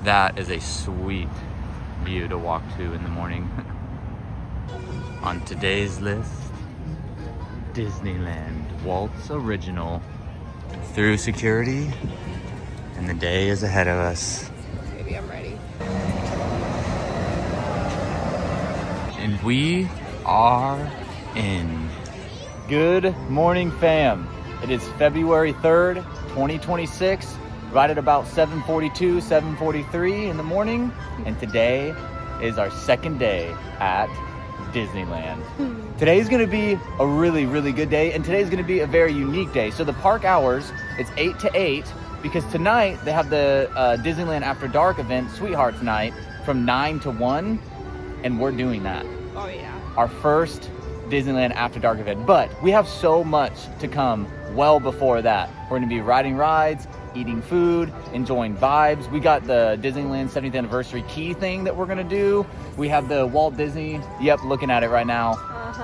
that is a sweet view to walk to in the morning. On today's list, Disneyland, Walt's Original. Through security, and the day is ahead of us. Maybe I'm ready. And we are in. Good morning, fam. It is February 3rd, 2026, right at about 7:42, 7:43 in the morning. And today is our second day at Disneyland. Today's gonna be a really, really good day, and today's gonna be a very unique day. So the park hours, it's 8 to 8, because tonight they have the Disneyland After Dark event, Sweethearts Night, from 9 to 1, and we're doing that. Oh yeah. Our first Disneyland After Dark event, but we have so much to come well before that. We're gonna be riding rides, eating food, enjoying vibes. We got the Disneyland 70th anniversary key thing that we're gonna do. We have the Walt Disney, yep, looking at it right now.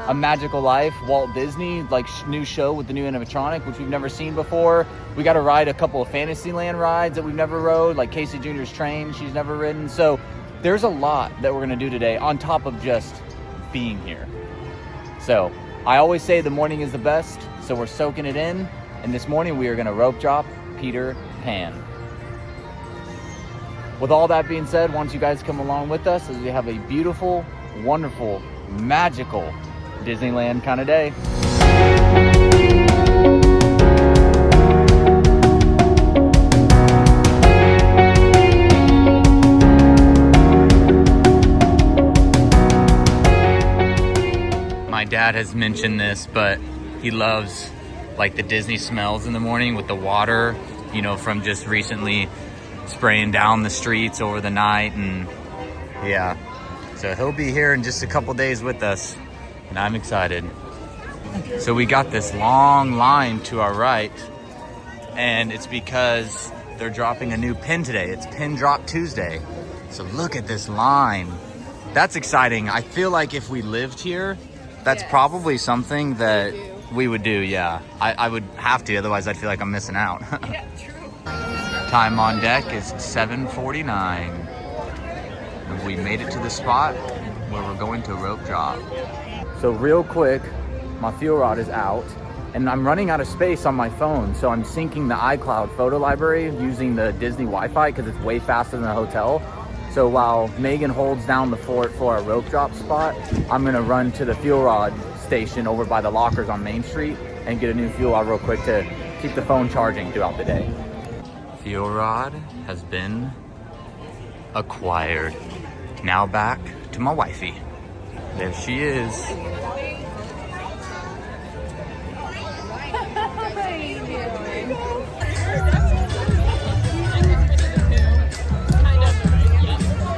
A Magical Life, Walt Disney, like new show with the new animatronic, which we've never seen before. We got to ride a couple of Fantasyland rides that we've never rode, like Casey Jr.'s train, she's never ridden. So there's a lot that we're gonna do today on top of just being here. So I always say the morning is the best, so we're soaking it in. And this morning we are gonna rope drop Peter Pan. With all that being said, why don't you guys come along with us as we have a beautiful, wonderful, magical Disneyland kind of day. My dad has mentioned this, but he loves like the Disney smells in the morning with the water, you know, from just recently spraying down the streets over the night. And yeah, so he'll be here in just a couple days with us, and I'm excited. So we got this long line to our right, and it's because they're dropping a new pin today. It's Pin Drop Tuesday. So look at this line. That's exciting. I feel like if we lived here, that's probably something that we would do, yeah. I would have to, otherwise I'd feel like I'm missing out. Yeah, true. Time on deck is 7:49. And we made it to the spot where we're going to rope drop. So real quick, my fuel rod is out, and I'm running out of space on my phone, so I'm syncing the iCloud photo library using the Disney Wi-Fi because it's way faster than the hotel. So while Megan holds down the fort for our rope drop spot, I'm gonna run to the fuel rod station over by the lockers on Main Street and get a new fuel rod real quick to keep the phone charging throughout the day. Fuel rod has been acquired. Now back to my wifey. There she is.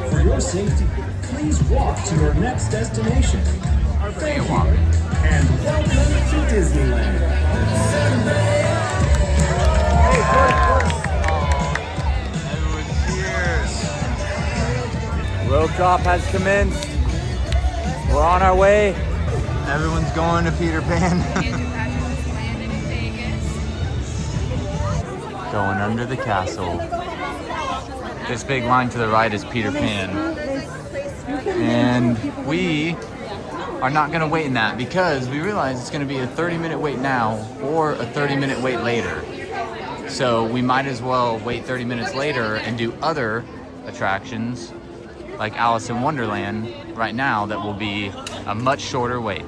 For your safety, please walk to your next destination. Thank you, and welcome to Disneyland. Everyone's here. Rope drop has commenced. We're on our way. Everyone's going to Peter Pan. Going under the castle. This big line to the right is Peter Pan. And we are not gonna wait in that because we realize it's gonna be a 30-minute wait now or a 30-minute wait later. So we might as well wait 30 minutes later and do other attractions like Alice in Wonderland right now that will be a much shorter wait.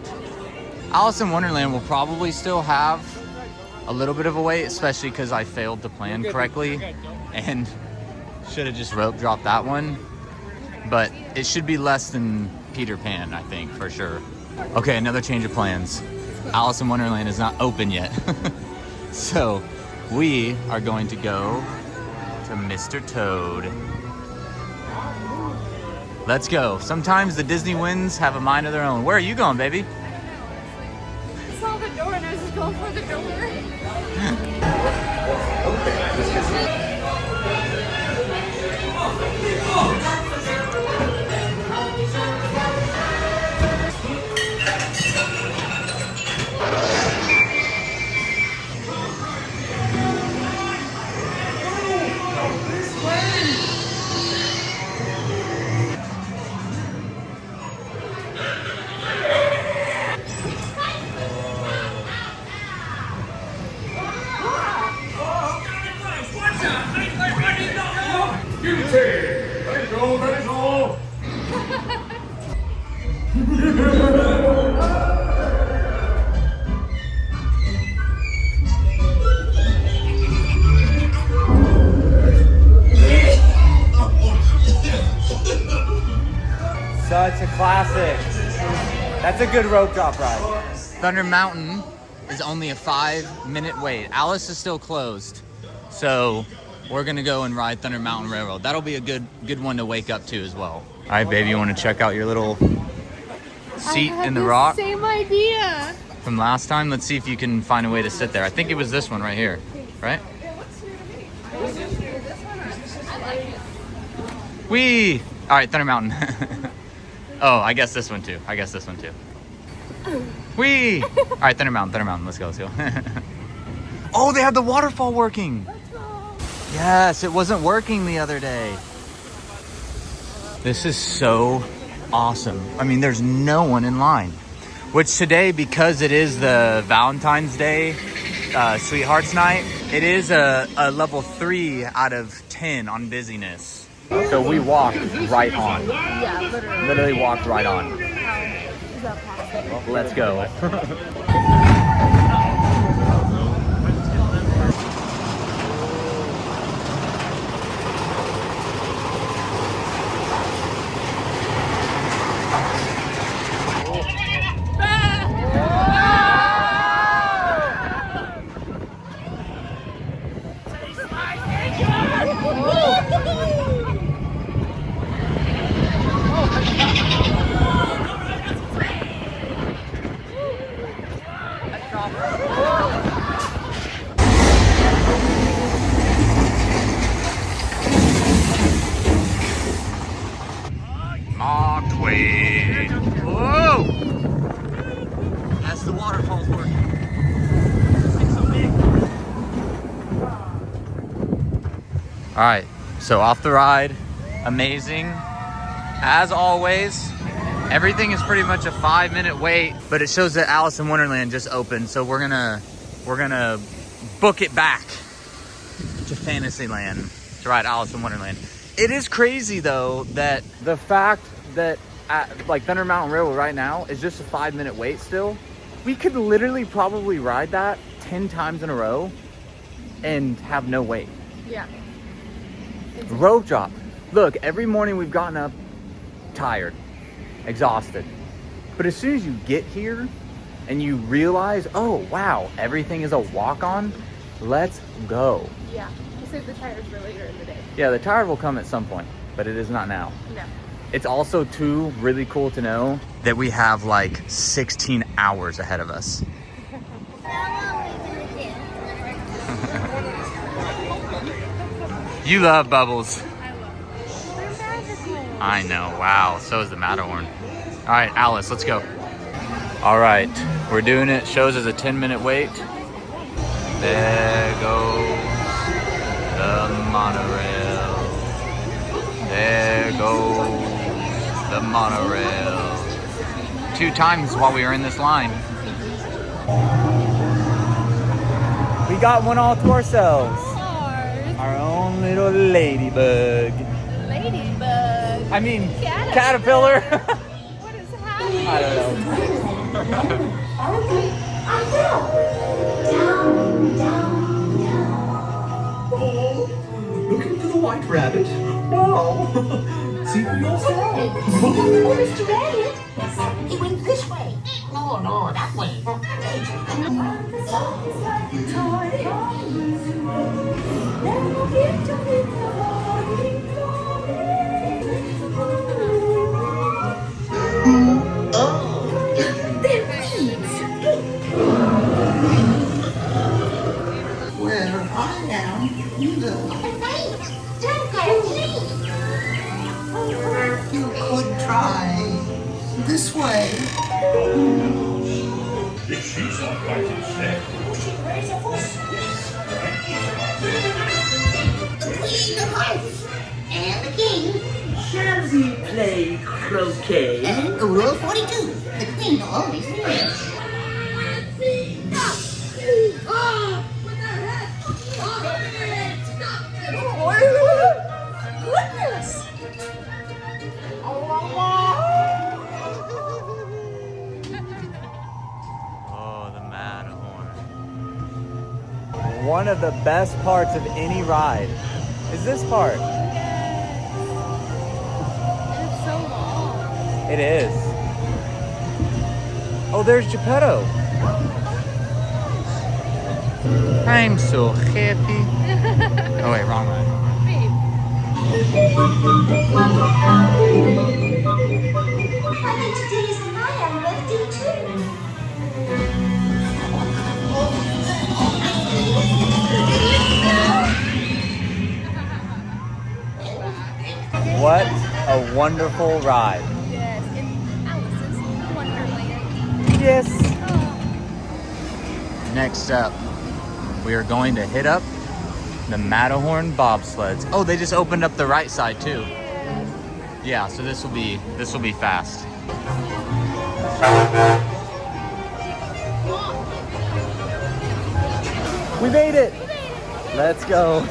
Alice in Wonderland will probably still have a little bit of a wait, especially because I failed to plan correctly and should have just rope dropped that one. But it should be less than Peter Pan, I think, for sure. Okay, another change of plans. Alice in Wonderland is not open yet. So we are going to go to Mr. Toad. Let's go. Sometimes the Disney winds have a mind of their own. Where are you going, baby? I saw the door and I was just going for the door. Such a classic. That's a good rope drop ride. Thunder Mountain is only a 5-minute wait. Alice is still closed. So we're gonna go and ride Thunder Mountain Railroad. That'll be a good one to wake up to as well. All right, baby, you wanna check out your little seat in the rock? Same idea. From last time, let's see if you can find a way to sit there. I think it was this one right here, right? Whee! All right, Thunder Mountain. Oh, I guess this one too. Whee! All right, Thunder Mountain, let's go. Oh, they have the waterfall working. Yes, it wasn't working the other day. This is so awesome. I mean, there's no one in line. Which today, because it is the Valentine's Day Sweethearts Night, it is a level 3 out of 10 on busyness. So we walked right on. Yeah, literally. Literally walked right on. How is that possible? Well, let's go. Whoa! That's the waterfalls working. All right, so off the ride, amazing. As always, everything is pretty much a 5-minute wait, but it shows that Alice in Wonderland just opened, so we're gonna book it back to Fantasyland to ride Alice in Wonderland. It is crazy though that the fact that like Thunder Mountain Railroad right now is just a 5-minute wait still. We could literally probably ride that 10 times in a row and have no wait. Yeah. Rope drop. Look, every morning we've gotten up tired, exhausted. But as soon as you get here and you realize, oh wow, everything is a walk-on, let's go. Yeah. We'll save the tires for later in the day. Yeah, the tire will come at some point, but it is not now. No. It's also too really cool to know that we have like 16 hours ahead of us. You love bubbles. I love them. They're magical. I know, wow, so is the Matterhorn. All right, Alice, let's go. All right, we're doing it. Shows us a 10-minute wait. There goes the monorail. There goes the monorail. 2 times while we were in this line. We got one all to ourselves. Our own little ladybug. Ladybug. I mean, caterpillar. What is happening? I don't know. Looking for the white rabbit? No. See for yourself. Oh, Mr. Rabbit. He went this way. No, that way. Where I am, you live. Wait, don't go me. You could try this way. She's not quite instead. The queen of hearts and the king. Shall we play croquet? Rule 42. The queen always wins. What one of the best parts of any ride is this part. It's so long. It is. Oh, there's Geppetto. I'm so happy. Oh wait, wrong one. Babe. I think today is my birthday What a wonderful ride. Yes, in Alice's Wonderland. Yes. Oh. Next up, we are going to hit up the Matterhorn bobsleds. Oh, they just opened up the right side too. Yeah, so this will be fast. We made it. Let's go.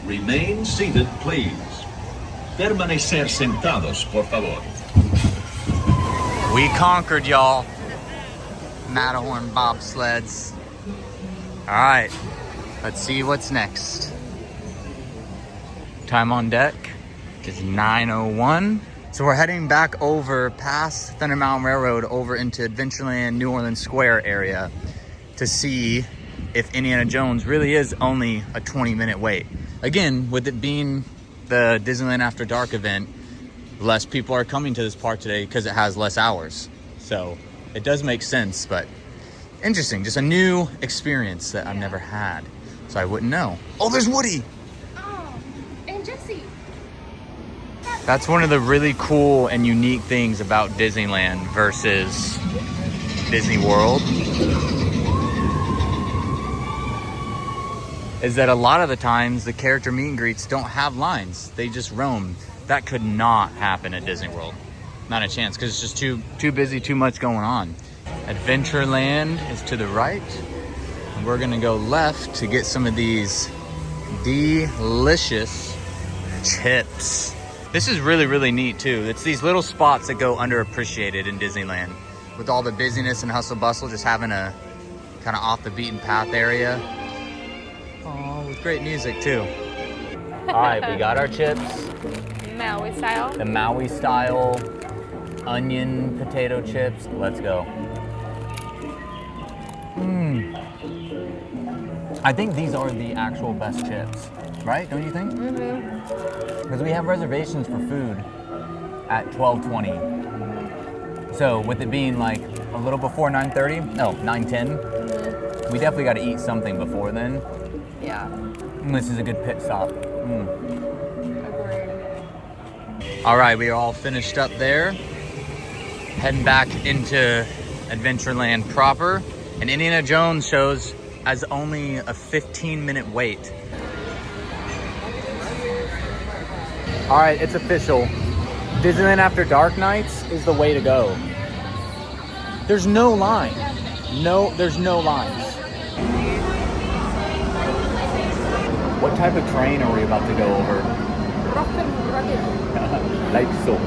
Remain seated, please. Permanecer sentados, por favor. We conquered, y'all. Matterhorn bobsleds. All right, let's see what's next. Time on deck is 9:01. So we're heading back over past Thunder Mountain Railroad over into Adventureland New Orleans Square area to see if Indiana Jones really is only a 20-minute wait. Again, with it being the Disneyland After Dark event, less people are coming to this park today because it has less hours. So it does make sense, but interesting. Just a new experience that I've never had. So I wouldn't know. Oh, there's Woody. Oh, and Jessie. That's one of the really cool and unique things about Disneyland versus Disney World. Is that a lot of the times the character meet and greets don't have lines. They just roam. That could not happen at Disney World. Not a chance, because it's just too busy, too much going on. Adventureland is to the right. And we're gonna go left to get some of these delicious chips. This is really, really neat too. It's these little spots that go underappreciated in Disneyland. With all the busyness and hustle bustle, just having a kind of off the beaten path area. Oh, with great music too. All right, we got our chips. Maui style. The Maui style onion potato chips. Let's go. I think these are the actual best chips, right? Don't you think? Mm-hmm. Because we have reservations for food at 12:20. So with it being like a little before 9:30, no, 9:10, we definitely got to eat something before then. Yeah. This is a good pit stop. Agreed. All right, we are all finished up there. Heading back into Adventureland proper. And Indiana Jones shows as only a 15-minute wait. All right, it's official. Disneyland After Dark nights is the way to go. There's no line. There's no lines. What type of train are we about to go over? Rock and rugged. Like so.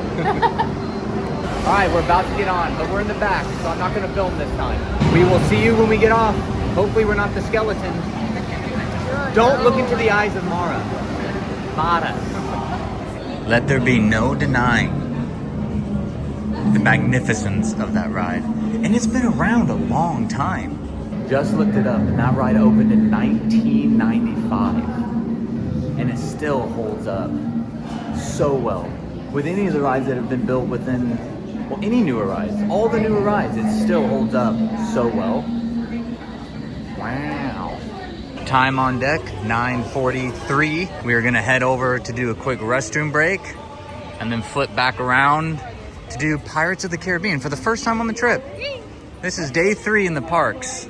All right, we're about to get on, but we're in the back, so I'm not gonna film this time. We will see you when we get off. Hopefully we're not the skeleton. Don't look into the eyes of Mara. Mara. Let there be no denying the magnificence of that ride. And it's been around a long time. Just looked it up, and that ride opened in 1995. And it still holds up so well. With any of the rides that have been built within, well, any newer rides, all the newer rides, it still holds up so well. Wow. Time on deck, 9:43. We are gonna head over to do a quick restroom break and then flip back around to do Pirates of the Caribbean for the first time on the trip. This is day 3 in the parks.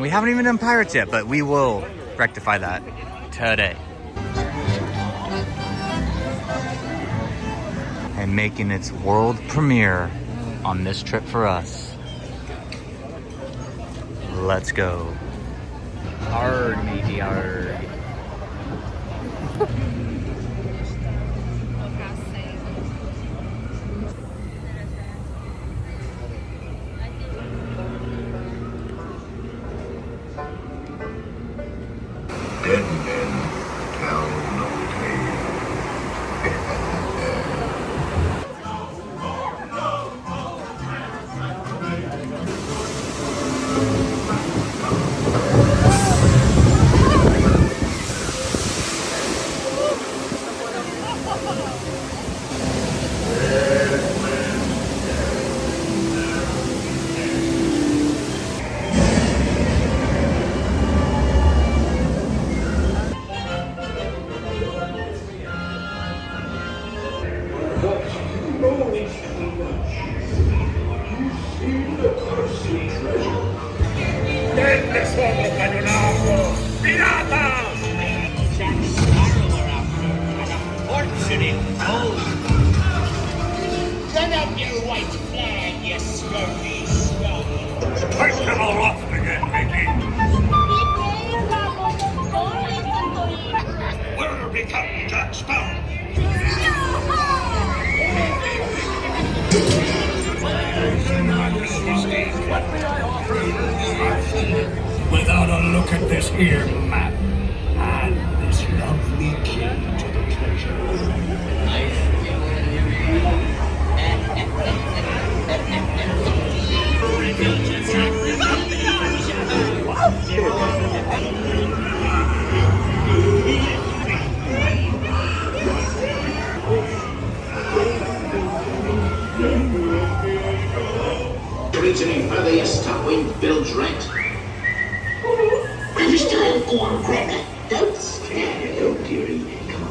We haven't even done Pirates yet, but we will rectify that today. And making its world premiere on this trip for us. Let's go. Arg, matey, arg. Dead men tell no tale. Turn up your white flag, you scurvy scum. Take them all off again, Mickey. We're becoming Jack Sparrow. Without a look at this here map and this lovely key to the treasure. Reach any further, you stop-wing Bill Drent. I'm still in form, Greg. Don't scare. Oh, dearie. Come on.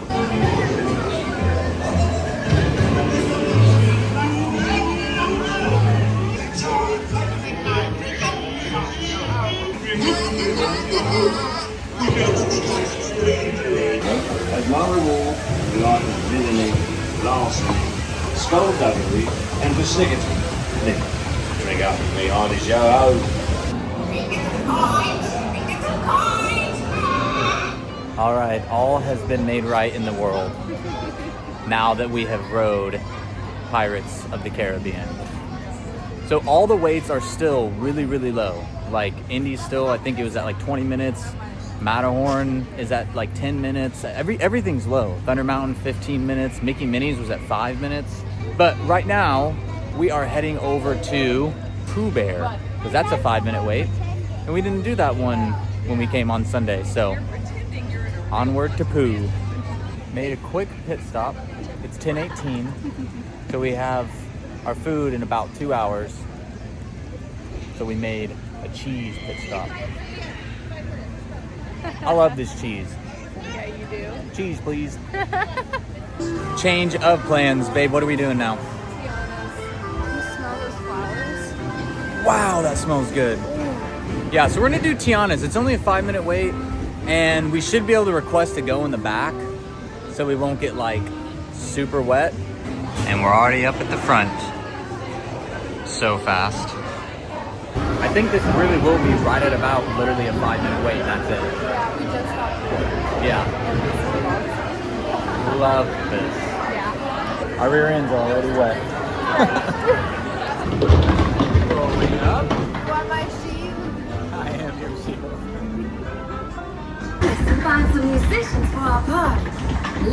As my reward, we are villainy, larceny, skullduggery, and persnickety. Drink up with me, hard as yo-ho. All right, all has been made right in the world now that we have rode Pirates of the Caribbean. So all the weights are still really, really low. Like Indy's still, I think it was at like 20 minutes. Matterhorn is at like 10 minutes. Everything's low. Thunder Mountain, 15 minutes. Mickey Minnie's was at 5 minutes. But right now, we are heading over to Pooh Bear, because that's a 5-minute wait. And we didn't do that one when we came on Sunday, so onward to Pooh. Made a quick pit stop. It's 10:18, so we have our food in about 2 hours. So we made a cheese pit stop. I love this cheese. Yeah, you do. Cheese, please. Change of plans, babe. What are we doing now? You smell those flowers? Wow, that smells good. Yeah, so we're gonna do Tiana's. It's only a 5-minute wait, and we should be able to request to go in the back so we won't get like super wet. And we're already up at the front. So fast. I think this really will be right at about literally a 5-minute wait, and that's it. Yeah, we just stopped. Yeah. Love this. Yeah. Our rear end's already wet. Rolling up. Want my sheep? I am your sheep. To find some musicians for our party.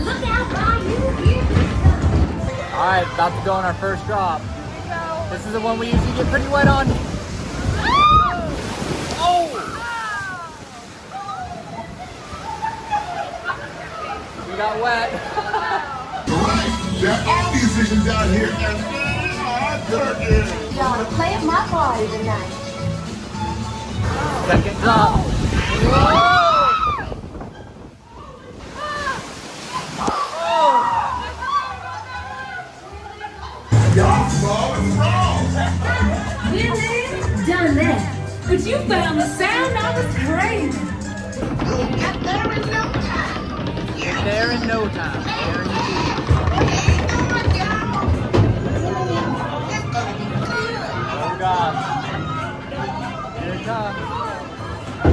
Look out, Bayou, here we come. All right, about to go on our first drop. Here we go. This is the one we usually get pretty wet on. Oh! We got wet. Right, there are musicians out here, and they are dirty. Y'all wanna play at my party tonight? Second drop. Whoa! but you found the sound I was craving. Got there in no time. There in no time. There in Ain't going down. It's gonna be good. Oh gosh. Here it comes.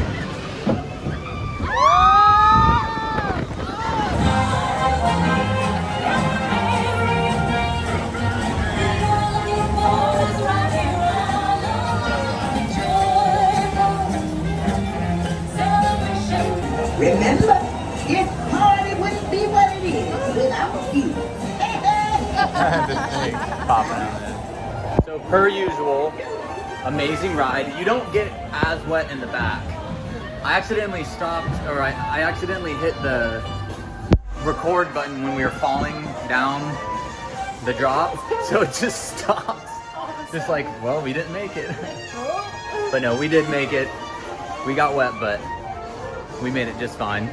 Remember, this party wouldn't be what it is without you. The snake popping out there. So per usual, amazing ride. You don't get as wet in the back. I accidentally stopped, or I accidentally hit the record button when we were falling down the drop, so it just stopped. Just like, well, we didn't make it. But no, we did make it. We got wet, but we made it just fine.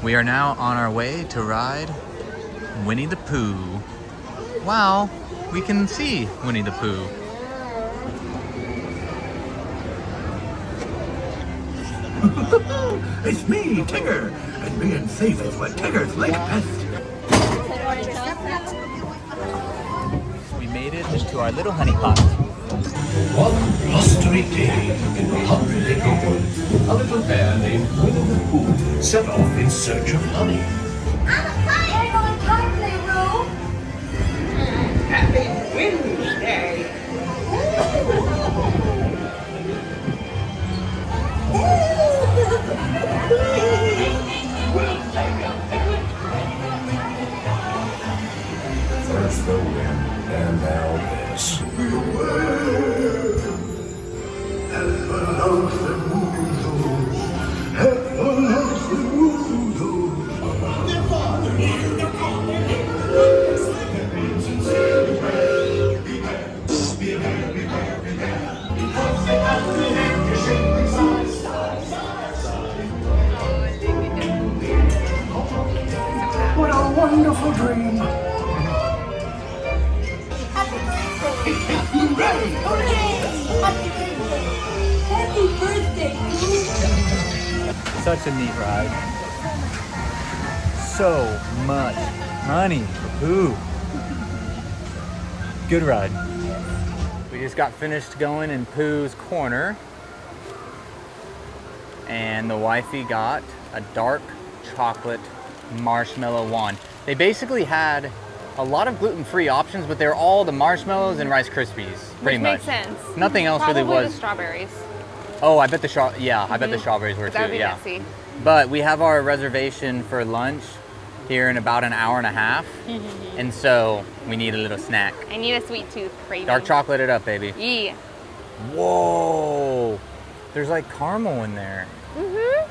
We are now on our way to ride Winnie the Pooh. Wow, we can see Winnie the Pooh. It's me, Tigger, and being safe is what Tiggers like best. We made it into our little honey pot. One blustery day in the Hundred Acre Woods, a little bear named Winnie the Pooh set off in search of honey. Happy Wednesday. First the wind, and now this. What a wonderful dream. Happy birthday, Such a neat ride. So much money for Pooh. Good ride. We just got finished going in Pooh's corner, and the wifey got a dark chocolate marshmallow wand. They basically had a lot of gluten-free options, but they're all the marshmallows and Rice Krispies, pretty Which much. makes sense. Nothing else Probably really was. the strawberries. Oh, I bet the I bet the strawberries were That would too. be Yeah. messy. But we have our reservation for lunch here in about an hour and a half, and so we need a little snack. I need a sweet tooth craving. Dark chocolate it up, baby. Yeah. Whoa! There's like caramel in there. Mhm.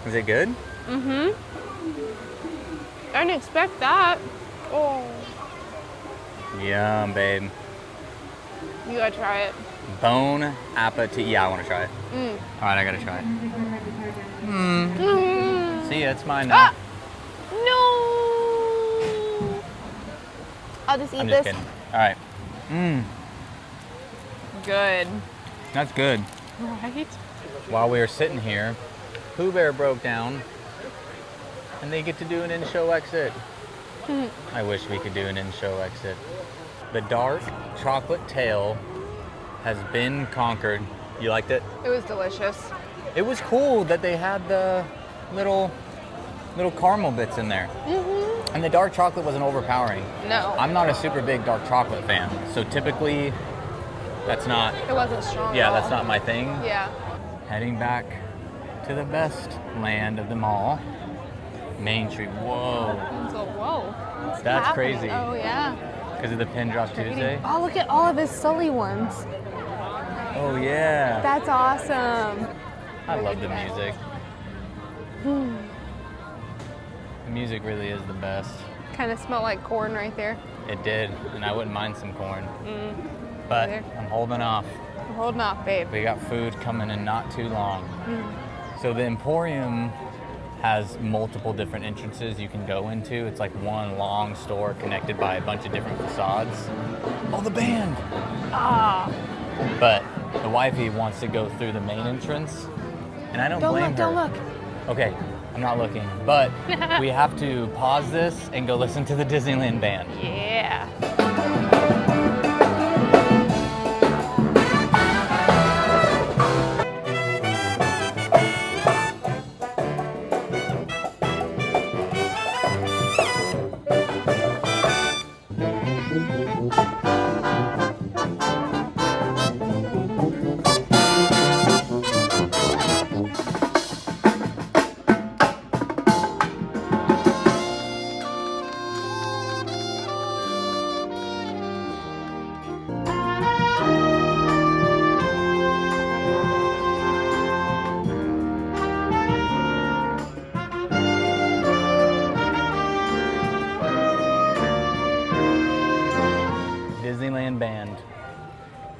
Is it good? Mhm. I didn't expect that. Oh, Yum, babe. you gotta try it. Bon appetit. Yeah, I want to try it. Mm. All right, I gotta try it. Mm. See, it's mine now. Ah! No. I'll just eat I'm this. just kidding. All right. Mmm, Good. that's good. Right? While we were sitting here, Pooh Bear broke down, and they get to do an in-show exit. I wish we could do an in-show exit. The dark chocolate tail has been conquered. You liked it? It was delicious. It was cool that they had the little caramel bits in there. Mhm. And the dark chocolate wasn't overpowering. No. I'm not a super big dark chocolate fan, so typically that's not, It wasn't strong. yeah, at that's all. not my thing. Yeah. Heading back to the best land of them all, Main Street. Whoa, So whoa. What's That's happening? crazy. Oh yeah. because of the Pin Drop Tuesday. Oh, look at all of his Sully ones. Oh yeah, That's awesome. I love the music. The music really is the best. Kind of smell like corn right there. It did, and I wouldn't mind some corn. Mm. But There. I'm holding off. I'm holding off, babe. We got food coming in not too long. Mm. So the Emporium has multiple different entrances you can go into. It's like one long store connected by a bunch of different facades. Oh, the band! Ah. But The wifey wants to go through the main entrance, and I don't blame her. Don't look. Okay, I'm not looking, but we have to pause this and go listen to the Disneyland band. Yeah. Disneyland band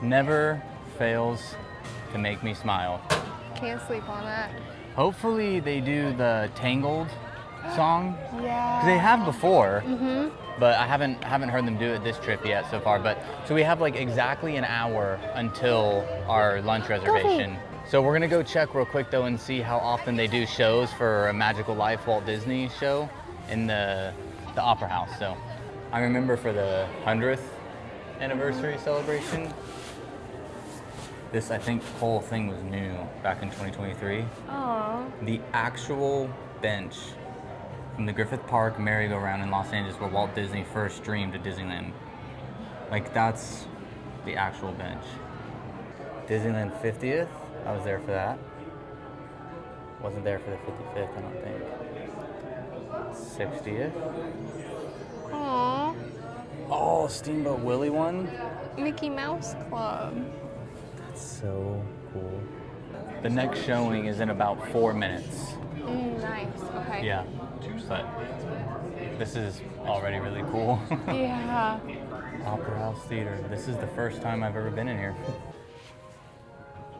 never fails to make me smile. Can't sleep on that. Hopefully they do the Tangled song. Yeah. 'Cause they have before, but I haven't heard them do it this trip yet so far. But so we have like exactly an hour until our lunch reservation. So we're gonna go check real quick though and see how often they do shows for a Magical Life Walt Disney show in the Opera House. So I remember for the 100th anniversary celebration, this I think whole thing was new back in 2023. Aww. The actual bench from the Griffith Park merry-go-round in Los Angeles where Walt Disney first dreamed of Disneyland. Like that's the actual bench. Disneyland 50th, I was there for that. Wasn't there for the 55th, I don't think. 60th. Aww. Oh, Steamboat Willie one. Mickey Mouse Club. That's so cool. The next showing is in about 4 minutes. Nice. Okay. Yeah, but this is already really cool. Yeah. Opera House Theater. This is the first time I've ever been in here.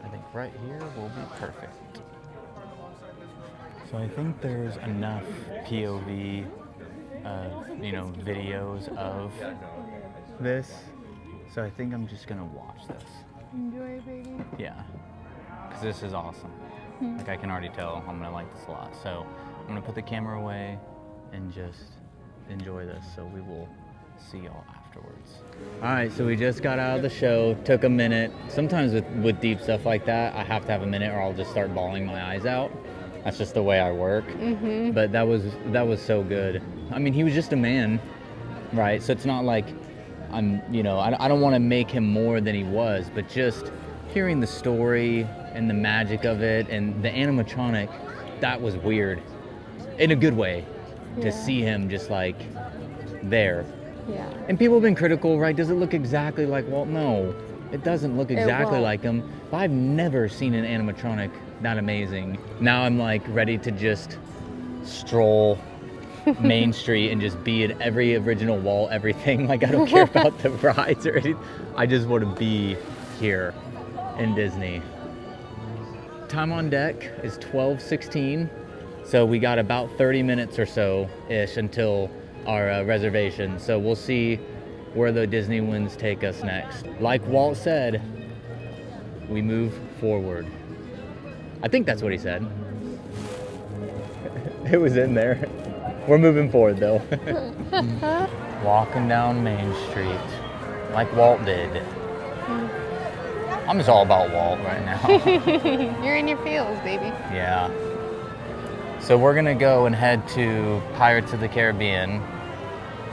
I think right here will be perfect. So I think there's enough POV, videos of this. So I think I'm just gonna watch this. Enjoy, baby. Yeah, because this is awesome. Like I can already tell I'm gonna like this a lot. So I'm gonna put the camera away and just enjoy this. So we will see y'all afterwards. All right, so we just got out of the show, took a minute. Sometimes with deep stuff like that, I have to have a minute or I'll just start bawling my eyes out. That's just the way I work. But that was so good. I mean, he was just a man, right? So it's not like I don't want to make him more than he was, but just hearing the story and the magic of it and the animatronic, that was weird in a good way to see him just like there. Yeah. And people have been critical, right? Does it look exactly like Walt? No, it doesn't look exactly like him. But I've never seen an animatronic that amazing. Now I'm like ready to just stroll Main Street and just be in every original Walt, everything. Like I don't care about the rides or anything. I just want to be here in Disney. Time on deck is 12:16. So we got about 30 minutes or so-ish until our reservation. So we'll see where the Disney winds take us next. Like Walt said, we move forward. I think that's what he said. It was in there. We're moving forward though. Walking down Main Street like Walt did. I'm just all about Walt right now. You're in your feels, baby. Yeah. So we're gonna go and head to Pirates of the Caribbean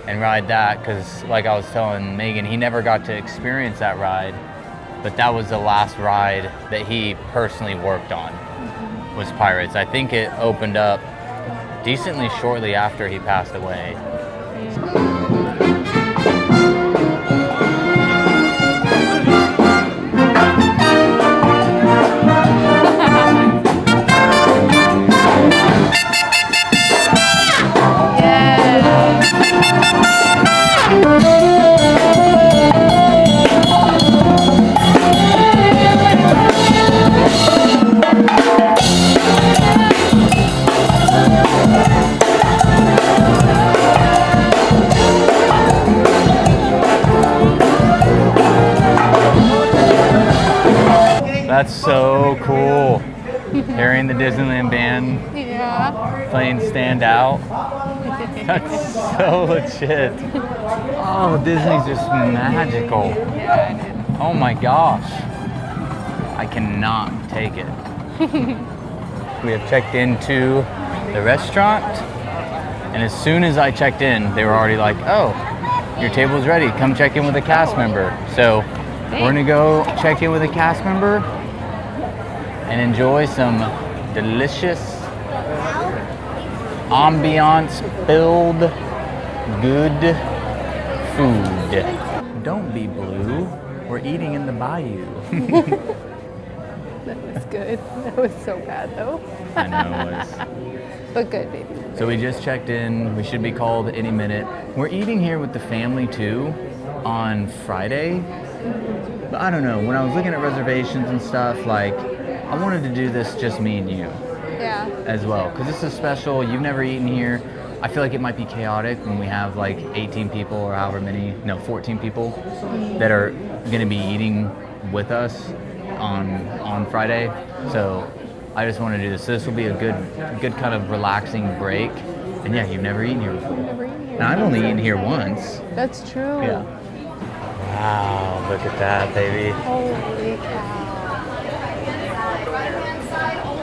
and ride that because like I was telling Megan, he never got to experience that ride, but that was the last ride that he personally worked on, was Pirates. I think it opened up decently shortly after he passed away. That's so cool. Hearing the Disneyland band Yeah. playing Stand Out. That's so legit. Oh, Disney's just magical. Yeah, I did. Oh my gosh. I cannot take it. We have checked into the restaurant, and as soon as I checked in, they were already like, oh, your table's ready. Come check in with a cast member. So we're gonna go check in with a cast member and enjoy some delicious, ambiance-filled, good food. Don't be blue. We're eating in the bayou. That was good. That was so bad though. I know it was. But good, baby. So we just checked in. We should be called any minute. We're eating here with the family too on Friday. But I don't know. When I was looking at reservations and stuff, like, I wanted to do this just me and you Yeah. as well. Because this is special. You've never eaten here. I feel like it might be chaotic when we have like 18 people or however many, no, 14 people that are going to be eating with us on Friday. So I just want to do this. So this will be a good kind of relaxing break. And yeah, you've never eaten here before. Never eaten here. Now, I've only eaten here once. That's true. Yeah. Wow, look at that, baby. Holy cow.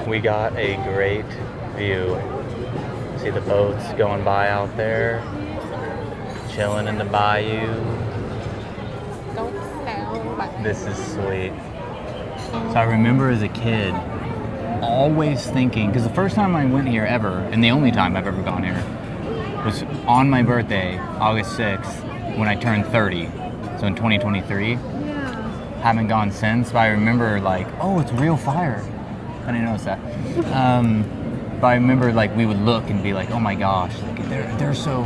We got a great view. See the boats going by out there, chilling in the bayou. Don't sound bad. This is sweet. So I remember as a kid always thinking, because the first time I went here ever, and the only time I've ever gone here, was on my birthday, August 6th, when I turned 30. So in 2023. Yeah. Haven't gone since, but I remember like, oh, it's real fire. I didn't notice that. But I remember like we would look and be like, oh my gosh, like, they're so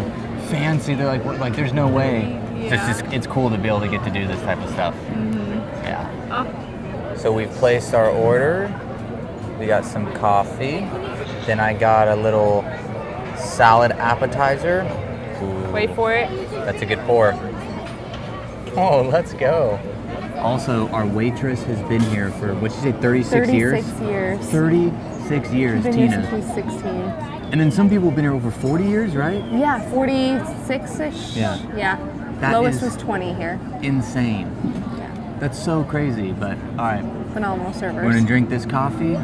fancy. They're like, what, like there's no way. Yeah. It's cool to be able to get to do this type of stuff. Mm-hmm. Yeah. So we've placed our order. We got some coffee. Then I got a little salad appetizer. Ooh, Wait for it. that's a good pour. Oh, let's go. Also, our waitress has been here for, what'd you say, 36 years? 36 years. 36 years, Been here since Tina. we was 16. And then some people have been here over 40 years, right? Yeah, 46-ish. Yeah. Yeah. That Lowest is- was 20 here. Insane. Yeah. That's so crazy, but all right. Phenomenal servers. We're gonna drink this coffee,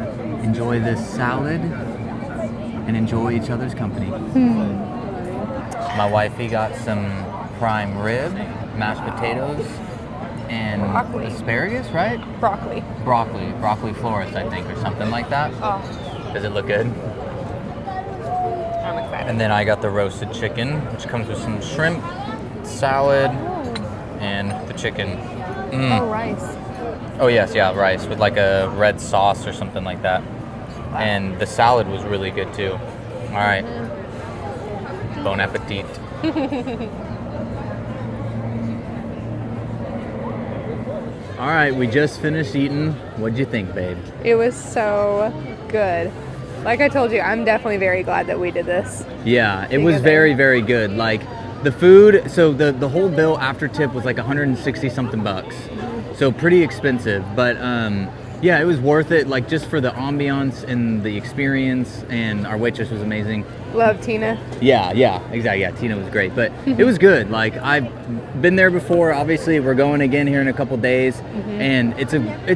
enjoy this salad, and enjoy each other's company. My wifey got some prime rib, mashed potatoes, and Broccoli. asparagus, right? Broccoli. Broccoli florets, I think, or something like that. Oh, Does it look good? I'm excited. And then I got the roasted chicken, which comes with some shrimp, salad, and the chicken. Oh, rice. Oh yes, yeah, rice with like a red sauce or something like that. And the salad was really good too. All right. Bon appetit. All right, we just finished eating. What'd you think, babe? It was so good. Like I told you, I'm definitely very glad that we did this. Yeah, it was very, very good. Like the food, so the whole bill after tip was like 160 something bucks. So pretty expensive, but yeah, it was worth it. Like just for the ambiance and the experience, and our waitress was amazing. Love Tina. Yeah, exactly. Yeah, Tina was great, but it was good. Like I've been there before. Obviously, we're going again here in a couple days, and it's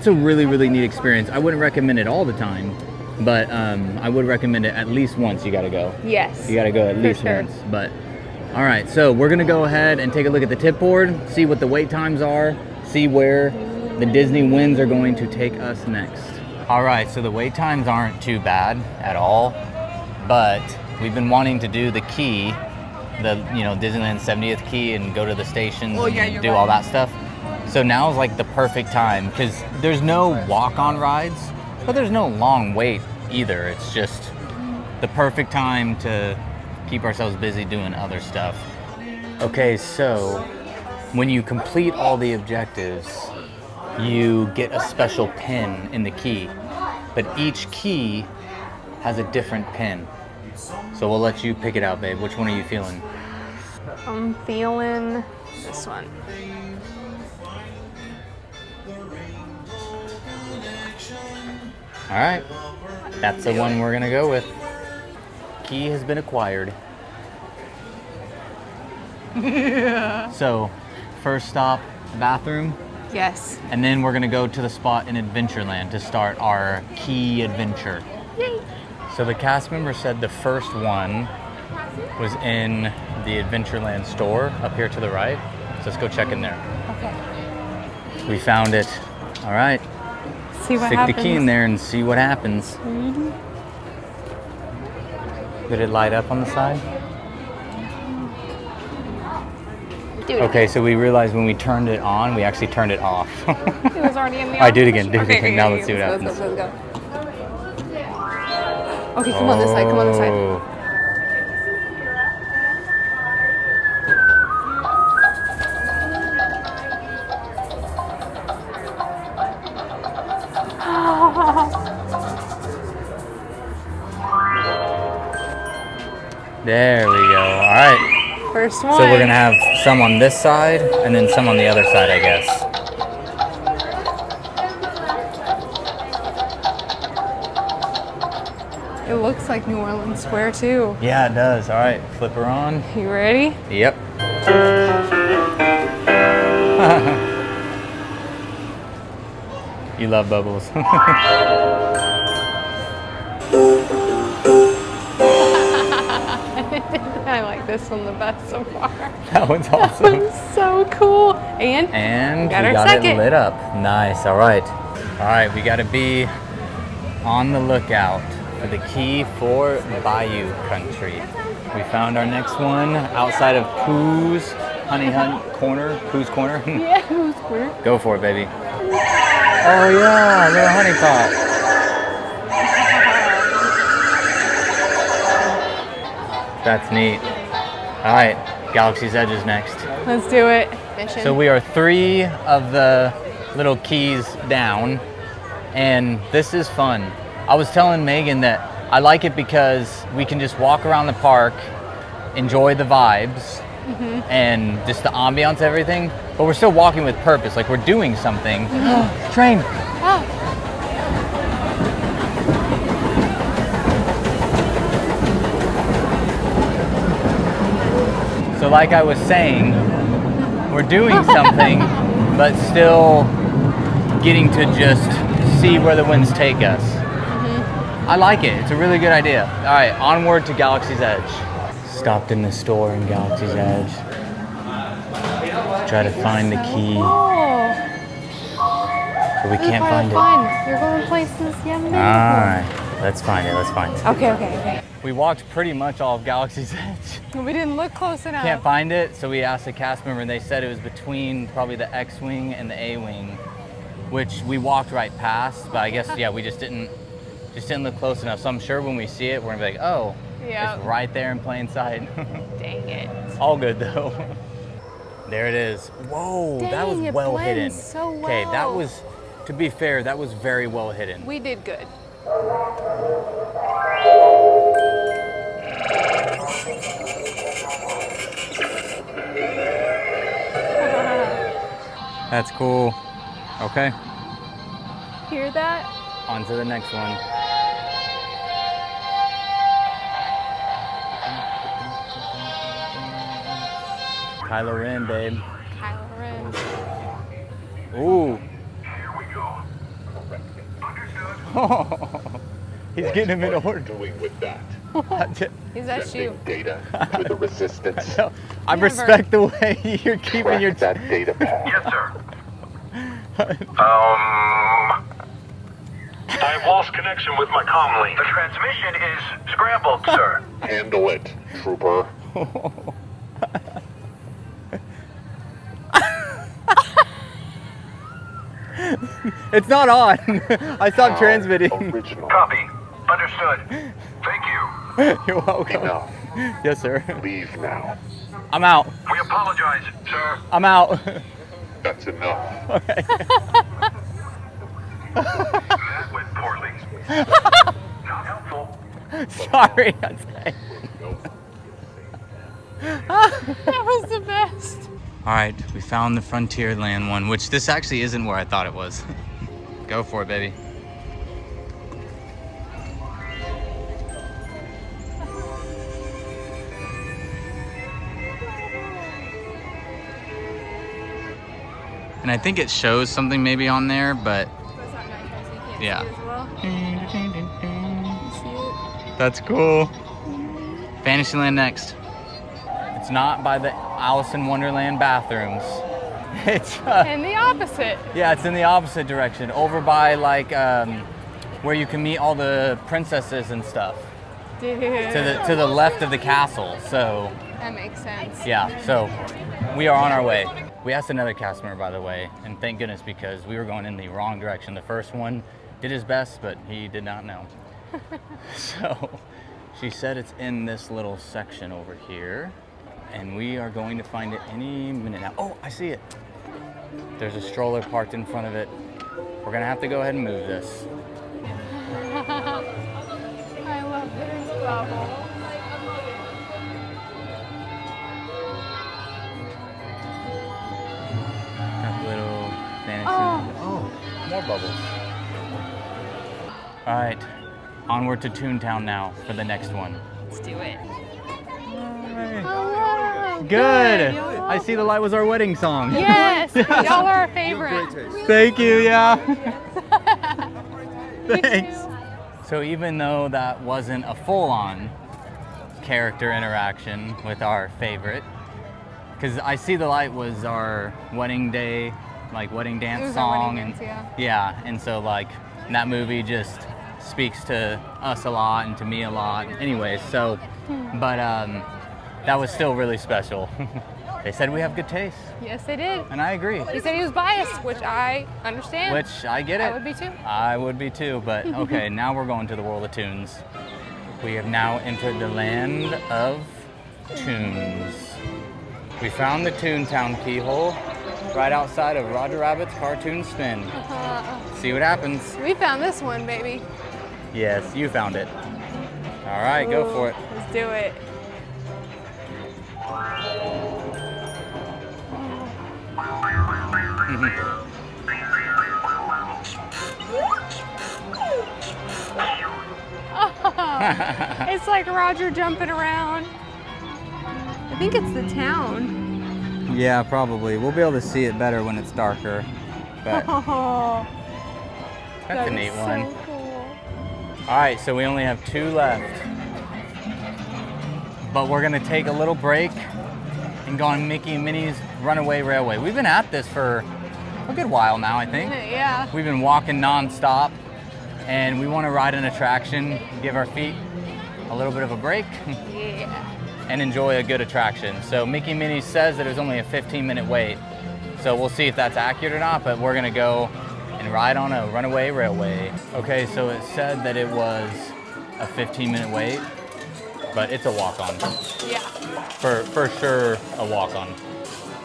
a really, really neat experience. I wouldn't recommend it all the time, but I would recommend it at least once. You got to go. Yes. You got to go at least sure. once. But all right, so we're gonna go ahead and take a look at the tip board, see what the wait times are, see where the Disney winds are going to take us next. All right, so the wait times aren't too bad at all, but we've been wanting to do the key, Disneyland 70th key, and go to the stations and do all that stuff. So now's like the perfect time because there's no walk-on rides, but there's no long wait either. It's just the perfect time to keep ourselves busy doing other stuff. Okay, so when you complete all the objectives, you get a special pin in the key, but each key has a different pin. So we'll let you pick it out, babe. Which one are you feeling? I'm feeling this one. All right, that's the one we're gonna go with. Key has been acquired. Yeah. So, first stop, bathroom, Yes. and then we're gonna go to the spot in Adventureland to start our key adventure. Yay. So the cast member said the first one was in the Adventureland store up here to the right. So let's go check in there. Okay. We found it. All right. See what Stick happens. the key in there and see what happens. Did it light up on the side? Do it. Okay, so we realized when we turned it on, we actually turned it off. It was already in the All right, do it again. Do it Okay, again. Now let's see what let's happens. go, let's go. Okay, come on this side. Come on this side. Oh. There we go. All right. First one. So we're gonna have some on this side and then some on the other side, I guess. It looks like New Orleans Square too. Yeah, it does. All right, flip her on. You ready? Yep. You love bubbles. I like this one the best so far. That one's awesome. It's so cool. And We our got second. it lit up. Nice. All right. All right. We got to be on the lookout for the key for Bayou Country. We found our next one outside of Pooh's Honey Hunt Corner. Pooh's Corner. Yeah, who's square? Go for it, baby. Oh yeah, a little honey pot. That's neat. All right, Galaxy's Edge is next. Let's do it. Mission. So we are 3 of the little keys down, and this is fun. I was telling Megan that I like it because we can just walk around the park, enjoy the vibes, and just the ambiance, everything, but we're still walking with purpose, like we're doing something. Train. Oh. So like I was saying, we're doing something, but still getting to just see where the winds take us. I like it. It's a really good idea. All right, onward to Galaxy's Edge. Stopped in the store in Galaxy's Edge. Try to find the key, Oh, but we can't find it. Fun. You're going places you haven't been All right, let's find it. Let's find it. before. Okay. We walked pretty much all of Galaxy's Edge. We didn't look close enough. Can't find it, so we asked the cast member, and they said it was between probably the X-wing and the A-wing, which we walked right past. But I guess we just didn't look close enough. So I'm sure when we see it, we're gonna be like, oh, Yeah. it's right there in plain sight. Dang it. All good though. There it is. Whoa, that was Dang, it well blends hidden. so Okay, that well. was, to be fair, that was very well hidden. We did good. That's cool. Okay, Hear that? on to the next one. Kylo Ren, babe. Kylo Ren. Ooh. Here we go. Oh, he's getting him in order. Doing with that? Is that you? Data to the resistance. I Never. respect the way you're keeping your. that data path. Yes, sir. I've lost connection with my comm link. The transmission is scrambled, sir. Handle it, trooper. It's not on. I stopped transmitting. Original. Copy. Understood. Thank you. You're welcome. Enough. Yes, sir. Leave now. I'm out. We apologize, sir. I'm out. That's enough. Okay. That went poorly. Not helpful. Sorry. I'm saying. That was the best. All right, we found the Frontierland one, which this actually isn't where I thought it was. Go for it, baby. And I think it shows something maybe on there, but That's not nice, so you can't yeah. see it as well. You see it? That's cool. Fantasyland next. It's not by the Alice in Wonderland bathrooms. It's And the opposite. yeah, it's in the opposite direction, over by like where you can meet all the princesses and stuff. Dude. To the left of the castle. So That makes sense. yeah, so we are on our way. We asked another cast member, by the way, and thank goodness, because we were going in the wrong direction. The first one did his best, but he did not know. So she said it's in this little section over here, and we are going to find it any minute now. Oh, I see it. There's a stroller parked in front of it. We're gonna have to go ahead and move this. I love this bubble. Got little fantasy. Oh, more bubbles. All right, onward to Toontown now for the next one. Let's do it. Good. y'all. I see the light was our wedding song. Yes, y'all are our favorite. Thank you. Yeah. Thanks. So even though that wasn't a full-on character interaction with our favorite, because I see the light was our wedding day, like wedding dance It was our song, wedding and dance, yeah, and so like that movie just speaks to us a lot and to me a lot. Anyways, so, but that was still really special. They said we have good taste, Yes, they did. and I agree. He said he was biased, which I understand. Which I get it. I would be too. I would be too, but okay, now we're going to the World of Tunes. We have now entered the land of tunes. We found the Toontown keyhole right outside of Roger Rabbit's Cartoon Spin. See what happens. We found this one, baby. Yes, you found it. All right, go for it. Let's do it. It's like Roger jumping around. I think it's the town. Yeah, probably. We'll be able to see it better when it's darker. But Oh, that's a that neat is one. so cool. All right, so we only have 2 left. But we're gonna take a little break and go on Mickey and Minnie's Runaway Railway. We've been at this for a good while now, I think. Yeah. We've been walking nonstop, and we want to ride an attraction, give our feet a little bit of a break, Yeah. and enjoy a good attraction. So Mickey and Minnie says that it was only a 15-minute wait. So we'll see if that's accurate or not, but we're gonna go and ride on a runaway railway. Okay, so it said that it was a 15-minute wait, but it's a walk-on. Yeah. For sure, a walk-on.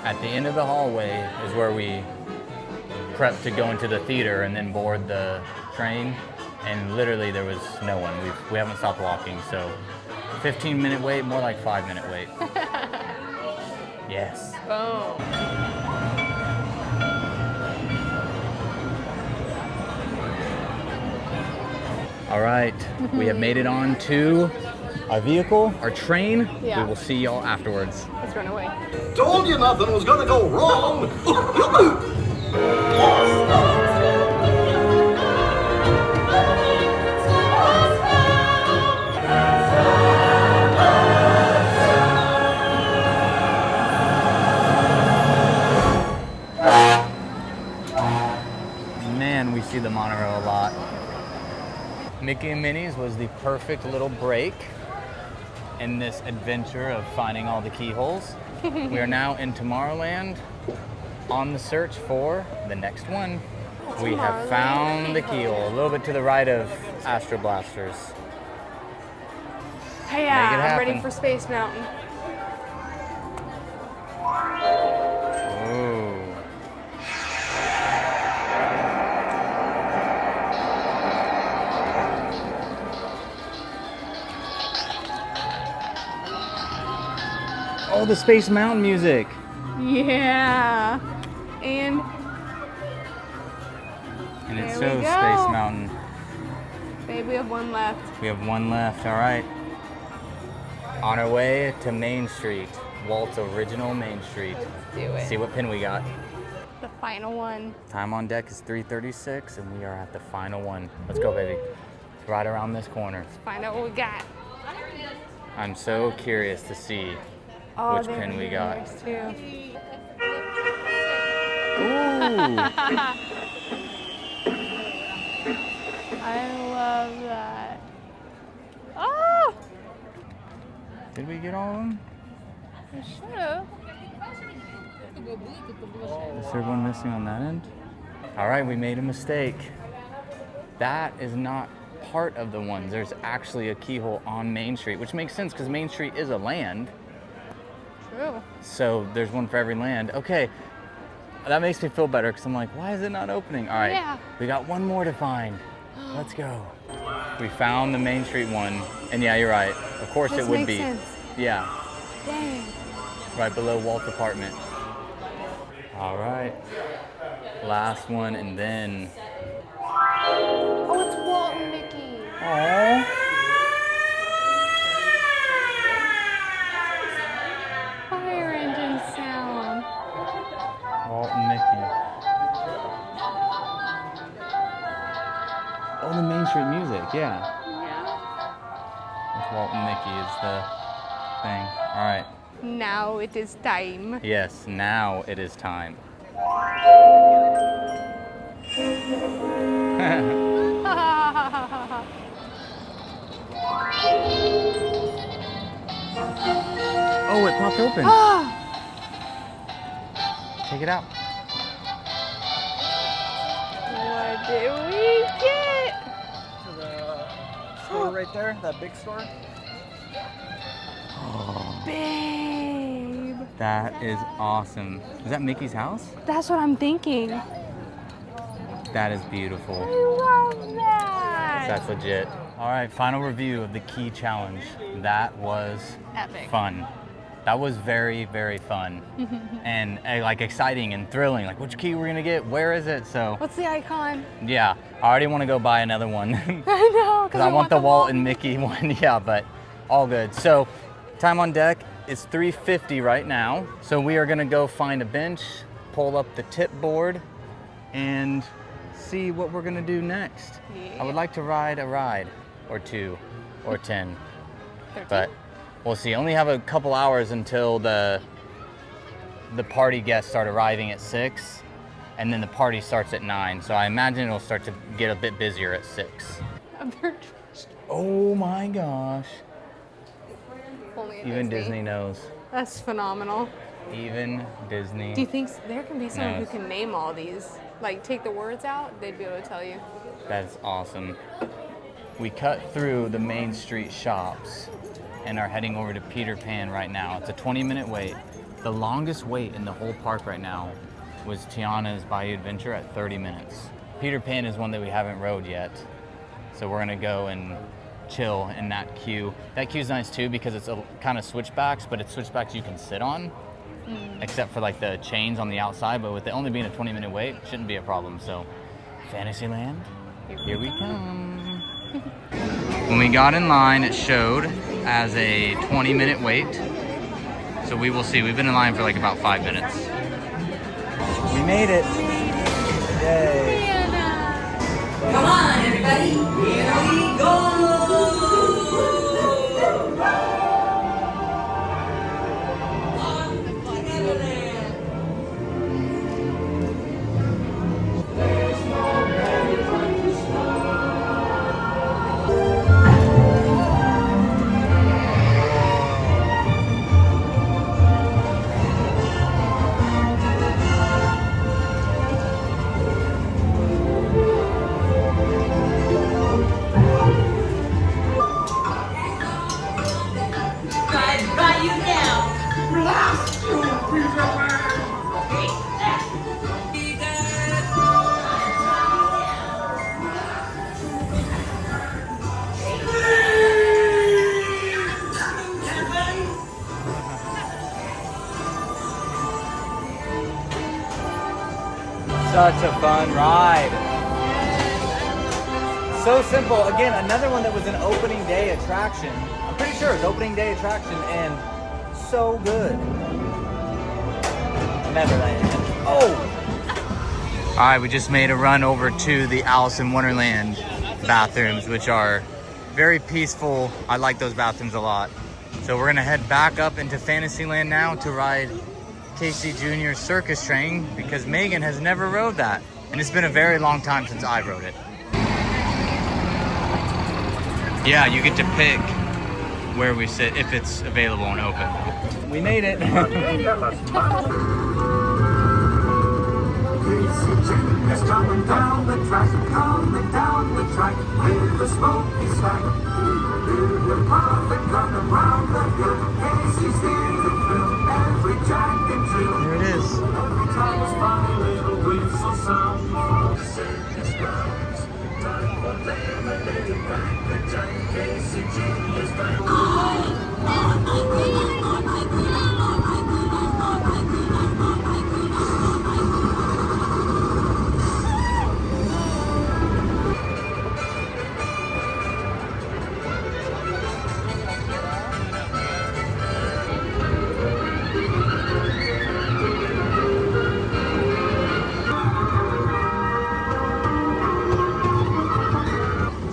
At the end of the hallway is where we prep to go into the theater and then board the train. And literally there was no one. We haven't stopped walking, so 15-minute wait, more like 5-minute wait. Yes. Boom. All right, we have made it on to our vehicle, our train. Yeah. We will see y'all afterwards. Let's run away. Told you nothing was gonna go wrong. Man, we see the monorail a lot. Mickey and Minnie's was the perfect little break in this adventure of finding all the keyholes. We are now in Tomorrowland on the search for the next one. We have found the keyhole, a little bit to the right of Astro Blasters. Hey, Make it I'm ready happen. for Space Mountain. Ooh. Oh, the Space Mountain music. Yeah. And And it There we shows go. Space Mountain. babe, we have one left. We have one left, all right. On our way to Main Street, Walt's original Main Street. Let's do it. See what pin we got. The final one. Time on deck is 3:36 and we are at the final one. Let's go, baby. It's right around this corner. Let's find out what we got. I'm so curious to see which they're pin we got. yours too. Ooh! I love that. Oh! Did we get all of them? We should have. Is there one missing on that end? All right, we made a mistake. That is not part of the ones. There's actually a keyhole on Main Street, which makes sense because Main Street is a land. True. So there's one for every land. Okay, that makes me feel better because I'm like, why is it not opening? All right, Yeah. we got one more to find. Let's go. We found the Main Street one, and yeah, you're right. Of course This it would makes be. sense. Yeah, Dang. right below Walt's apartment. All right, last one, and then. Oh, it's Walt and Mickey. Aww. Fire engine sound. Walt and Mickey. Oh, the Main Street music, yeah. Yeah. With Walt and Mickey is the thing. All right. Now it is time. Yes, now it is time. Oh, it popped open. Take it out. What did we get? The store right there, that big store. Babe. That is awesome. Is that Mickey's house? That's what I'm thinking. That is beautiful. I love that. That's legit. All right, final review of the key challenge. That was Epic. fun. That was very, very fun. And like exciting and thrilling. Like, which key we're gonna get? Where is it? So What's the icon? yeah, I already want to go buy another one. I know. Because I want the Walt and Mickey one. Yeah, but all good. So time on deck is 3:50 right now. So we are gonna go find a bench, pull up the tip board, and see what we're gonna do next. Yeah. I would like to ride a ride or two or 10, 13? but we'll see. Only have a couple hours until the party guests start arriving at 6, and then the party starts at 9. So I imagine it'll start to get a bit busier at 6. Oh my gosh. Only at Even Disney knows. That's phenomenal. Even Disney. Do you think there can be someone who knows. can name all these? Like take the words out, they'd be able to tell you. That's awesome. We cut through the Main Street shops and are heading over to Peter Pan right now. It's a 20-minute wait. The longest wait in the whole park right now was Tiana's Bayou Adventure at 30 minutes. Peter Pan is one that we haven't rode yet. So we're gonna go and chill in that queue. That queue's nice too because it's a kind of switchbacks, but it's switchbacks you can sit on, except for like the chains on the outside. But with it only being a 20-minute wait, it shouldn't be a problem. So Fantasyland, here we come. When we got in line, it showed as a 20-minute wait. So we will see. We've been in line for like about 5 minutes. We made it. Yay. Come on, everybody, here we go. Right by you now. Blast you, Peter Pan. Such a fun ride. So simple. Again, another one that was an opening day attraction. I'm pretty sure it's opening day attraction and so good. Neverland. Oh! All right, we just made a run over to the Alice in Wonderland bathrooms, which are very peaceful. I like those bathrooms a lot. So we're gonna head back up into Fantasyland now to ride Casey Jr.'s circus train because Megan has never rode that. And it's been a very long time since I rode it. Yeah, you get to pick where we sit if it's available and open. We made it. It's coming down the track, coming down the track with the smoky stack. The perfect run around the hill. Casey's here to fill every jack and jill. Here it is. Every time it's funny little whistle sound. Circus grounds, time for lemonade back. The giant Casey Jr.'s back.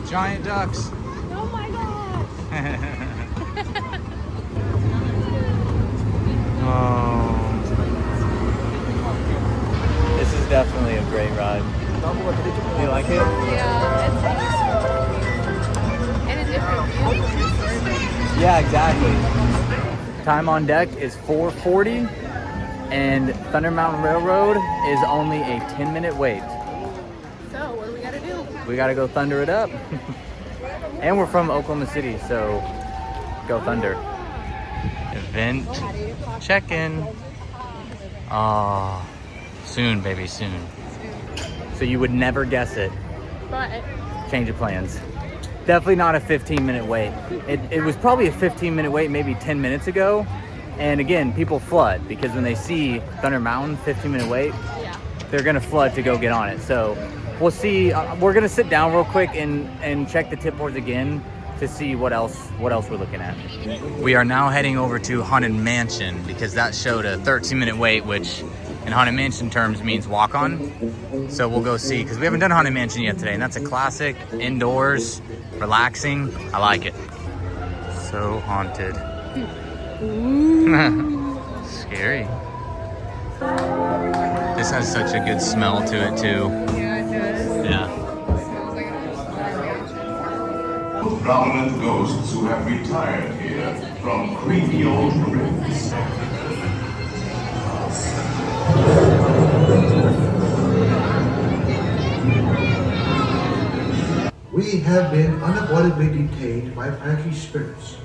Giant ducks. Oh my god. Oh. This is definitely a great ride. You like it? Yeah, it's and a different view. Yeah, exactly. Time on deck is 4:40 and Thunder Mountain Railroad is only a 10-minute wait. So, what do we gotta do? We gotta go thunder it up. And we're from Oklahoma City, so go Thunder. Event check-in. Oh, soon, baby, soon. So you would never guess it. But Change of plans. Definitely not a 15-minute wait. It was probably a 15-minute wait maybe 10 minutes ago. And again, people flood because when they see Thunder Mountain, 15-minute wait, yeah. they're gonna flood to go get on it. So we'll see. We're gonna sit down real quick and check the tip boards again to see what else we're looking at. We are now heading over to Haunted Mansion because that showed a 13-minute wait, which in Haunted Mansion terms means walk on. So we'll go see because we haven't done Haunted Mansion yet today, and that's a classic, indoors, relaxing. I like it. So haunted. Scary. This has such a good smell to it too. Yeah, it does. Yeah. Smells like an Prominent ghosts who have retired here from creepy old ruins. We have been unavoidably detained by Frankie spirits.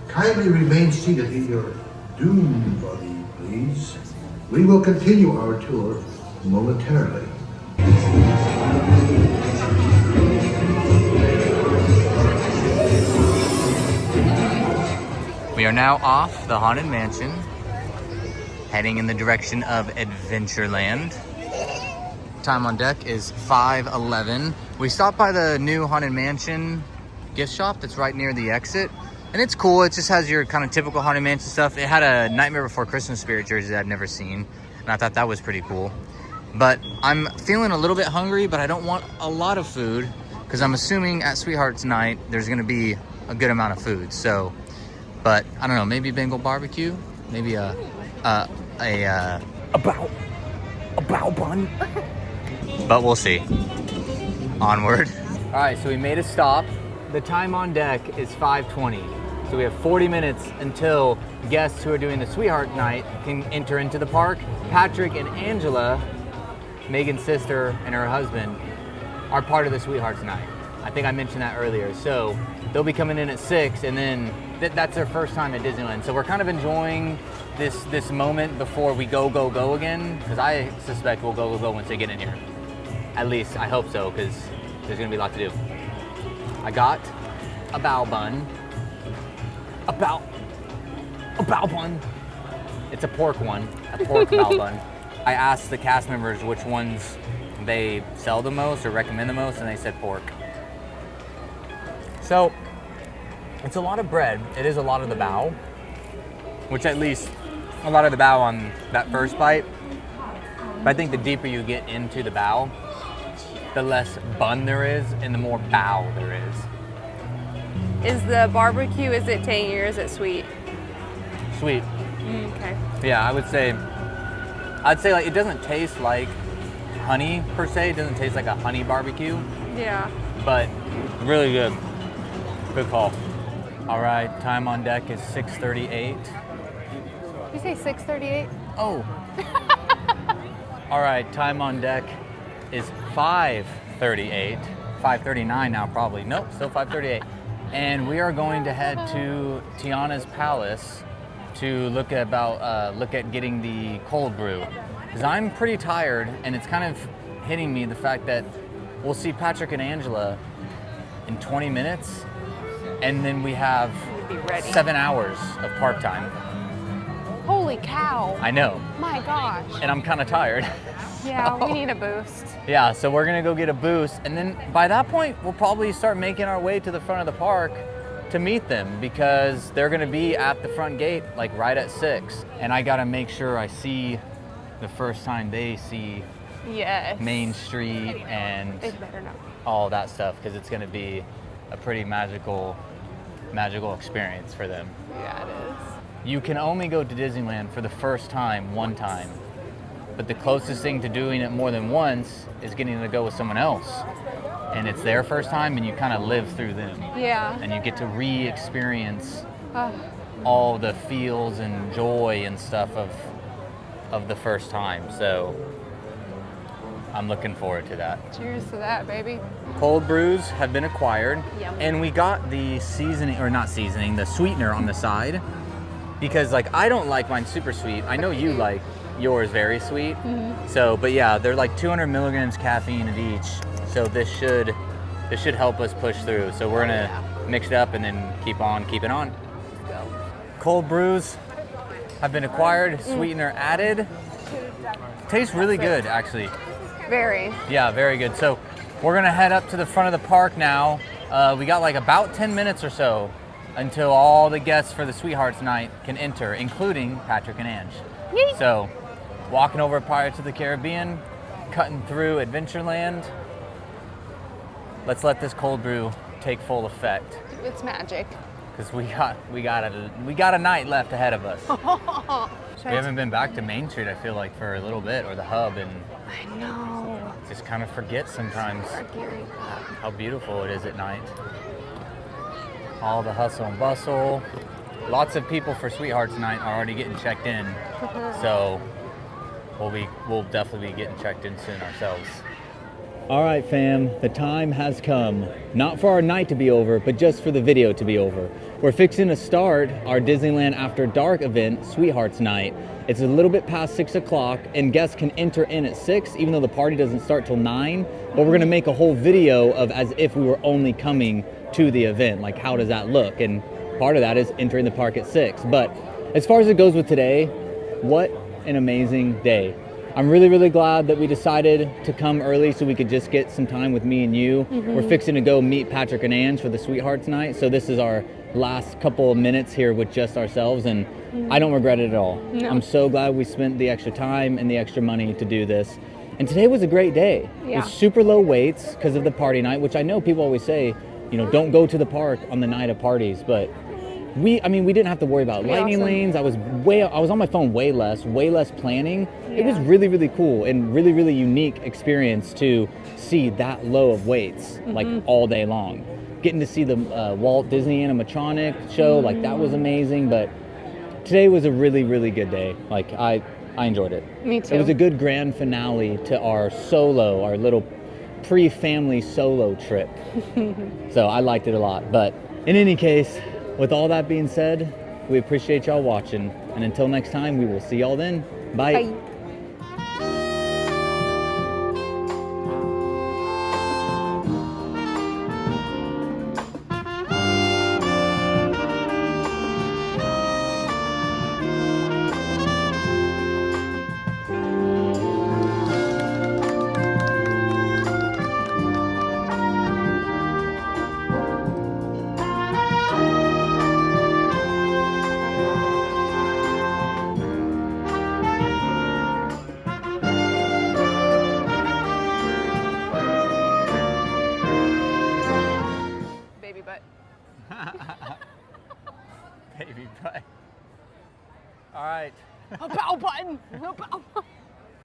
Kindly remain seated in your doomed body, please. We will continue our tour momentarily. We are now off the Haunted Mansion, heading in the direction of Adventureland. Time on deck is 5:11. We stopped by the new Haunted Mansion gift shop that's right near the exit. And it's cool. It just has your kind of typical Haunted Mansion stuff. It had a Nightmare Before Christmas spirit jersey that I've never seen. And I thought that was pretty cool. But I'm feeling a little bit hungry, but I don't want a lot of food because I'm assuming at Sweetheart's Night, there's going to be a good amount of food. So, but I don't know, maybe Bengal barbecue, maybe a bao bun. But we'll see. Onward. All right, so we made a stop. The time on deck is 5:20. So we have 40 minutes until guests who are doing the Sweetheart Night can enter into the park. Patrick and Angela, Megan's sister and her husband, are part of the Sweethearts Night. I think I mentioned that earlier. So they'll be coming in at 6 and then that's their first time at Disneyland. So we're kind of enjoying this moment before we go again, because I suspect we'll go once they get in here. At least I hope so, because there's gonna be a lot to do. I got a bao bun. A bao bun. It's a pork one, a pork bao bun. I asked the cast members which ones they sell the most or recommend the most, and they said pork. So, it's a lot of bread. It is a lot of the bao, which at least a lot of the bao on that first bite But I think the deeper you get into the bao, the less bun there is and the more bao there is. Is the barbecue, is it tangy or is it sweet? Sweet. Okay. Yeah, I'd say like it doesn't taste like honey per se. It doesn't taste like a honey barbecue, Yeah. but really good. Good call. All right, time on deck is 6:38. You say 6:38? Oh. All right, time on deck is 5:38. 5:39 now probably. Nope, still 5:38. And we are going to head to Tiana's Palace to look at getting the cold brew. Because I'm pretty tired and it's kind of hitting me the fact that we'll see Patrick and Angela in 20 minutes and then we have Be ready. 7 hours of park time. Holy cow. I know. My gosh. And I'm kind of tired. Yeah, So- we need a boost. Yeah, so we're gonna go get a boost, and then by that point, we'll probably start making our way to the front of the park to meet them because they're gonna be at the front gate, like right at 6. And I gotta make sure I see the first time they see Yes. Main Street and It better not. all that stuff because it's gonna be a pretty magical experience for them. Yeah, it is. You can only go to Disneyland for the first time one time. But the closest thing to doing it more than once is getting to go with someone else. And it's their first time and you kind of live through them. Yeah. And you get to re-experience Oh, all the feels and joy and stuff of the first time. So I'm looking forward to that. cheers to that, baby. Cold brews have been acquired. Yum. And we got the seasoning, or not seasoning, the sweetener on the side. Because like I don't like mine super sweet. I know you like yours very sweet. So, but yeah, they're like 200 milligrams caffeine of each. So this should help us push through. So we're gonna mix it up and then keep on keeping on. Cold brews have been acquired, sweetener added. Tastes really good, actually. Very. Yeah, very good. So we're gonna head up to the front of the park now. We got like about 10 minutes or so until all the guests for the Sweethearts Night can enter, including Patrick and Ange. Yay. So, walking over Pirates of the Caribbean, cutting through Adventureland. Let's let this cold brew take full effect It's magic. because we got a night left ahead of us. We haven't been back to Main Street, I feel like, for a little bit, or the hub, and I know. just kind of forget sometimes how beautiful it is at night. All the hustle and bustle. Lots of people for Sweethearts Night are already getting checked in, so we'll definitely be getting checked in soon ourselves. All right, fam, the time has come. Not for our night to be over, but just for the video to be over. We're fixing to start our Disneyland After Dark event, Sweethearts Night. It's a little bit past 6 o'clock, and guests can enter in at 6, even though the party doesn't start till 9. But we're gonna make a whole video of as if we were only coming to the event. Like, how does that look? And part of that is entering the park at 6. But as far as it goes with today, what an amazing day. I'm really, really glad that we decided to come early so we could just get some time with me and you. We're fixing to go meet Patrick and Ange for the Sweethearts Night. So this is our last couple of minutes here with just ourselves, and I don't regret it at all. No. I'm so glad we spent the extra time and the extra money to do this. And today was a great day. Yeah. It was super low waits because of the party night, which I know people always say, you know, don't go to the park on the night of parties, but we didn't have to worry about lightning lanes. I was on my phone way less planning. It was really, really cool and really, really unique experience to see that low of waits like all day long. Getting to see the Walt Disney animatronic show, like that was amazing. But today was a really, really good day. Like I enjoyed it. Me too. It was a good grand finale to our little pre-family solo trip. So I liked it a lot. But in any case, with all that being said, we appreciate y'all watching. And until next time, we will see y'all then. Bye. Bye.